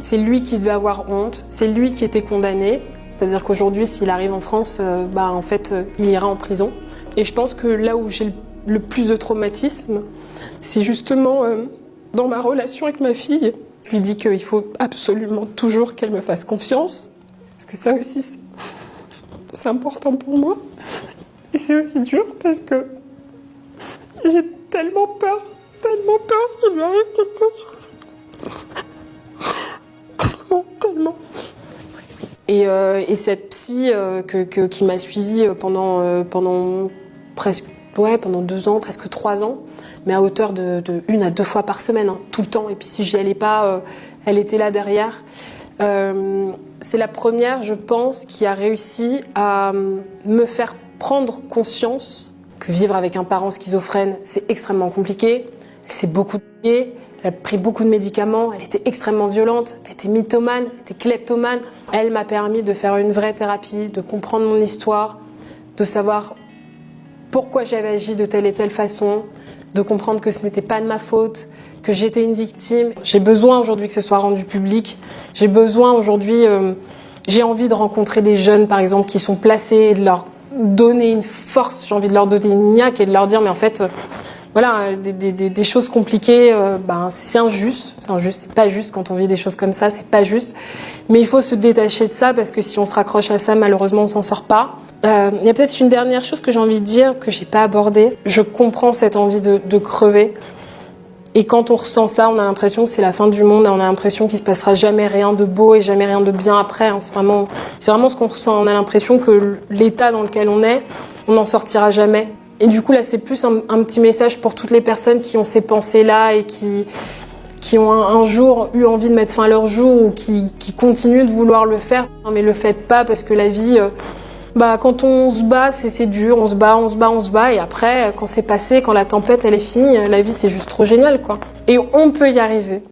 c'est lui qui devait avoir honte, c'est lui qui était condamné. C'est-à-dire qu'aujourd'hui, s'il arrive en France, en fait, il ira en prison. Et je pense que là où j'ai le plus de traumatisme, c'est justement dans ma relation avec ma fille. Je lui dis qu'il faut absolument toujours qu'elle me fasse confiance, parce que ça aussi, c'est important pour moi. Et c'est aussi dur parce que j'ai tellement peur qu'il lui arrive quelque chose. Tellement. Et cette psy qui m'a suivie pendant 2 ans, presque 3 ans, mais à hauteur de 1 à 2 fois par semaine, hein, tout le temps. Et puis si j'y allais pas, elle était là derrière. C'est la première, je pense, qui a réussi à me faire prendre conscience que vivre avec un parent schizophrène, c'est extrêmement compliqué. Elle s'est beaucoup douillée, elle a pris beaucoup de médicaments, elle était extrêmement violente, elle était mythomane, elle était kleptomane. Elle m'a permis de faire une vraie thérapie, de comprendre mon histoire, de savoir pourquoi j'avais agi de telle et telle façon, de comprendre que ce n'était pas de ma faute, que j'étais une victime. J'ai besoin aujourd'hui que ce soit rendu public. J'ai besoin aujourd'hui, j'ai envie de rencontrer des jeunes par exemple qui sont placés et de leur donner une force, j'ai envie de leur donner une niaque et de leur dire mais en fait, voilà, des choses compliquées, c'est injuste, c'est pas juste quand on vit des choses comme ça, c'est pas juste. Mais il faut se détacher de ça parce que si on se raccroche à ça, malheureusement, on s'en sort pas. Il y a peut-être une dernière chose que j'ai envie de dire, que j'ai pas abordée. Je comprends cette envie de crever. Et quand on ressent ça, on a l'impression que c'est la fin du monde et on a l'impression qu'il se passera jamais rien de beau et jamais rien de bien après. Hein. C'est vraiment ce qu'on ressent. On a l'impression que l'état dans lequel on est, on n'en sortira jamais. Et du coup, là, c'est plus un petit message pour toutes les personnes qui ont ces pensées-là et qui ont un jour eu envie de mettre fin à leur jour ou qui continuent de vouloir le faire. Non, mais le faites pas parce que la vie, quand on se bat, c'est dur, on se bat. Et après, quand c'est passé, quand la tempête, elle est finie, la vie, c'est juste trop génial, quoi. Et on peut y arriver.